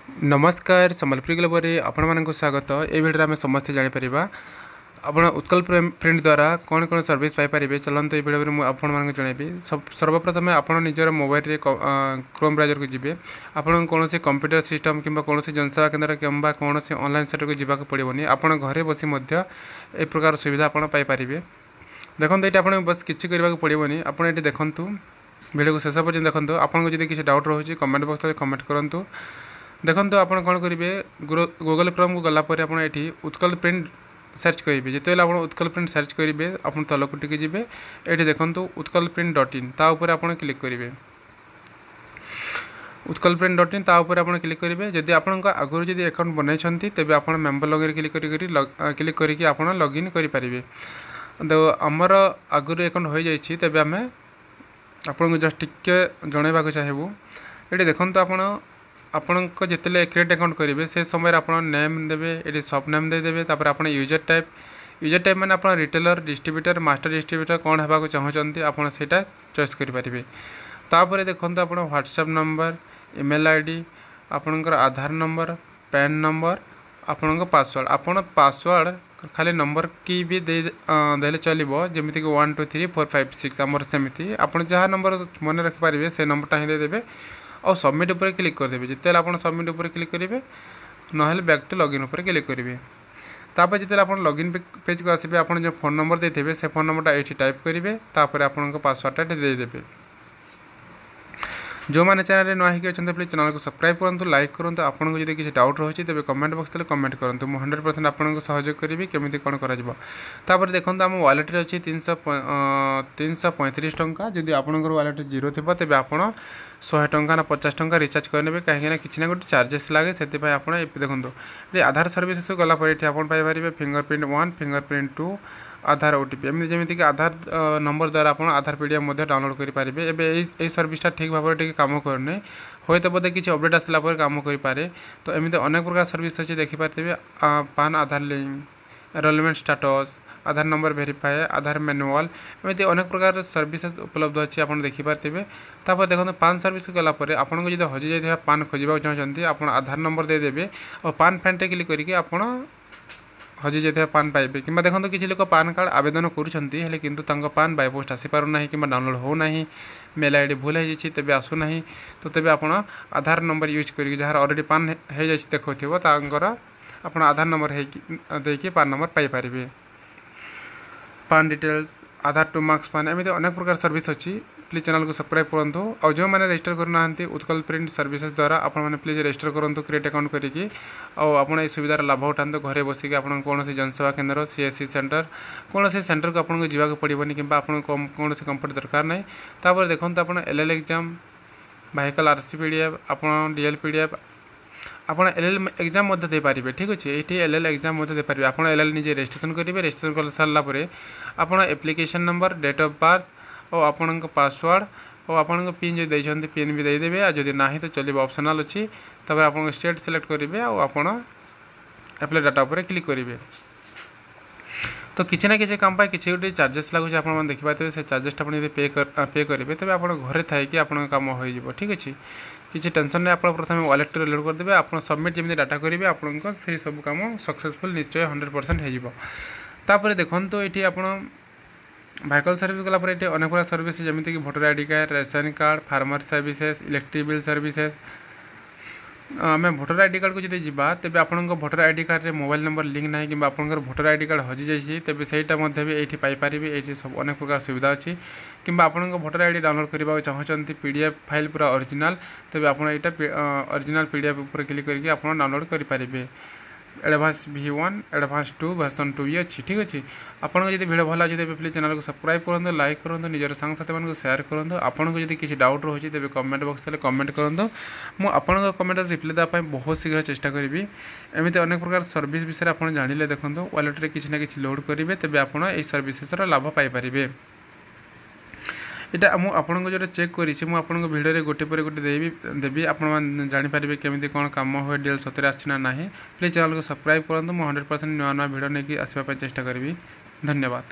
नमस्कार सम्बलपुर ग्लोबल आपण मानक स्वागत। ये वीडियो आम समस्ते जापर आप उत्कल प्रिंट द्वारा कौन कौन सर्विस पाइपर चलते ये वीडियो में आपको जनइबी। सर्वप्रथम आप निजर मोबाइल क्रोम ब्राउजर को जी आपन कौन कंप्यूटर सिस्टम कि कौन जनसेवा केन्द्र कि कौन ऑनलाइन सेट को जावाक पड़ोनी। आप घरे बसी ए प्रकार सुविधा आप देखो ये आप बस किसी करने पड़ोनी। आप ये देखूँ वीडियो को शेष पर्यटन देखो। आपको जब किसी डाउट रोचे कमेंट बॉक्स में कमेंट करूँ। देखो आप कौन करेंगे गूगल क्रोम को गलापर आप उत्कल प्रिंट सर्च करेंगे। जिते आप उत्कल प्रिंट सर्च करेंगे आप तलक टिके जी ये देखो उत्कल प्रिंट .in ताऊपर आप क्लिक करेंगे। उत्कल प्रिंट .in ताऊपर आप क्लिक करेंगे। जदि आप आगुरी जब अकाउंट बनई तेज आप मेम्बर लॉगिन क्लिक करके आप लॉगिन करेंगे। तो आमर आगुरी अकाउंट हो जाए तेज आम आपको जस्ट टिके जनवाक चाहबू। ये देखो आपण जिते क्रिएट अकाउंट करेंगे से समय आप नेम देवे ये सब नेम देदेवे। तापर आप यूजर टाइप मैंने आप रिटेलर डिस्ट्रीब्यूटर मास्टर डिस्ट्रीब्यूटर कौन होगा चाहते आप चॉइस करेंगे। तापर देखो आप व्हाट्सएप नंबर ईमेल आईडी आपणकर आधार नंबर पैन नंबर आपण पासवर्ड आपण पासवर्ड खाली नंबर की भी देले चलो जमीक 1 2 3 4 5 6 आमर सेमती आप जहाँ नंबर मन रखिपारे से नंबरटा ही देदेवे और सबमिट उपर क्लिक करदेवे। जिते आप सबमिट उपर क्लिक करेंगे ना बैक टू लॉगिन उपर क्लिक करेंगे। तापर जिते आप लॉगिन पेज को आसबे आप जो फोन नंबर देते से फोन नंबरटा ये टाइप करेंगे। तापर आपन पासवर्डटा देदेवे। जो मैंने चैनल नुआ होकर अच्छा प्लीज चैनल को सब्सक्राइब करूँ लाइक करूँ। आपको जब किसी डाउट रोचे तेज कमेंट बॉक्स में कमेंट करूँ। मुझे 100% आपको सहयोग करी केमी कौन कर। देखो आम वालेट अच्छी 335 टंका। जदि आपंकर वालेट जीरो थी तेज आप 100 टंका ना 50 टंका रिचार्ज करेंगे कहीं किसी ना गोटे चार्जेस लगे से आप देखो ये आधार सर्विसेस गलापर ये आप पाइपर फिंगरप्रिंट 1 फिंगरप्रिंट 2 आधार ओटीपी एमती जमीक आधार नंबर द्वारा आप आधार पीडीएफ डाउनलोड करेंगे। एवं सर्विसटा ठीक भाव में कम करने हूँ तो बोधे किसी अपडेट आसला कम करें। तो एमती अनेक प्रकार सर्विस अच्छी देखिपारे पान आधार लिंक एनरोलमेंट स्टेटस आधार नंबर वेरीफाए आधार मैनुअल एमती अनेक प्रकार सर्विसेज उपलब्ध अच्छी आप देखिपारे। तापर देखो पान सर्विस गलापर आपको जब हजि जाइए पान खोजा चाहते आप आधार नंबर देदेवे और पान फैंटे क्लिक करके आप हजि जाइए पान पाइबे। कि देखो किसी लोग पान कार्ड आवेदन करूँ पान बाय पोस्ट आसीपारना कि डाउनलोड होना मेल आईडी भूल हो तेज आसूना। तो तेज आप आधार नंबर यूज कर जहाँ अलरेडी पान हो जाए देखो आप आधार नंबर देकी पान नंबर पाइपर। पान डिटेल्स आधार टू मार्क्स पान एमती अनेक प्रकार सर्विस अच्छी। प्लीज चैनल को सब्सक्राइब करूँ। और जो मैंने रजिस्टर करना उत्कल प्रिंट सर्विसेज द्वारा आपने प्लीज रजिस्टर करूँ क्रिएट अकाउंट करी और सुविधार लाभ उठाते घरे बसिक आप कौन जनसेवा केन्द्र सीएससी सेंटर कौन सेंटर को आपको जावाक पड़ोनी कि कौन कंप्यूटर दरकार ना। तापर देखो आप LL exam vehicle RC PDF आप डीएल पीडीएफ आप एलएल एग्जाम दे पारे। ठीक अच्छे ये एलएल एग्जाम दे पारे। आप एलएल निजे रजिस्ट्रेशन करेंगे। रजिस्ट्रेशन कर सारापर आप application number date of birth और आपण पासवर्ड और आपण पिन जो देते पिन भी देदेवे। आ जदि ना तो चलो ऑप्शनल अच्छी। तब आप स्टेट सिलेक्ट करेंगे और आप एप्लाई डाटा पर क्लिक करेंगे। तो किसी ना किसी काम किसी गोटे चार्जेस लगुच आप देखिए से चार्जेसटा पे करेंगे तेज आप घरे थी आप कम हो। ठीक अच्छे किसी टेंशन नहीं। आप प्रथम वालेट लोड करदे आप सबमिट जमी डाटा करेंगे आपको से सब कम सक्सेसफुल निश्चय 100% हो। देखो तो ये आप व्हीकल सर्विस गलापर ये अनेक प्रकार सर्विस जमीक voter ID card ration card farmer services electric bill services. आम भोटर आईडी कार्ड को जब जा तेज आप भोटर आईडी कार्ड रे मोबाइल नंबर लिंक ना कि आपंकर भोटर आईडी कार्ड हजि जाइए तेज सहीटा ये पाइपर। ये सब अनेक प्रकार सुविधा अच्छी कि आपंक भोटर आईडी डाउनलोड करने चाहते पीडीएफ फाइल पूरा ओरिजिनल तेज आप ओरिजिनल पीडीएफ ऊपर क्लिक करके आप डाउनलोड करेंगे। एडवांस V1 एडवांस 2 वर्जन 2 ये अच्छी। ठीक अच्छे आपको जब वीडियो भल लगे प्लीज चैनल को सब्सक्राइब करूँ लाइक करूँ निजर सांगसाथी मानक शेयर करूँ। आपको जब किसी डाउट रोचे तेज कमेंट बॉक्स में कमेंट करूँ। मुझे कमेंट रिप्लाई देवाई बहुत शीघ्र चेष्टा करी। एमती अनेक प्रकार सर्विस विषय में आप जानिले देखो वालेट रे किसी ना किसी लोड करेंगे तेज आप सर्विसेसर लाभ पाइपर। यहाँ मुझे जो चेक करी भिडियो गोटे पर गोटे देवी आप जापर केमी कौन कम हुए डीएल सतरे आना ना। प्लीज चैनल को सब्सक्राइब करूँ। 100% नुआ नुआ भिडियो नहीं आसवाई चेष्टा करी। धन्यवाद।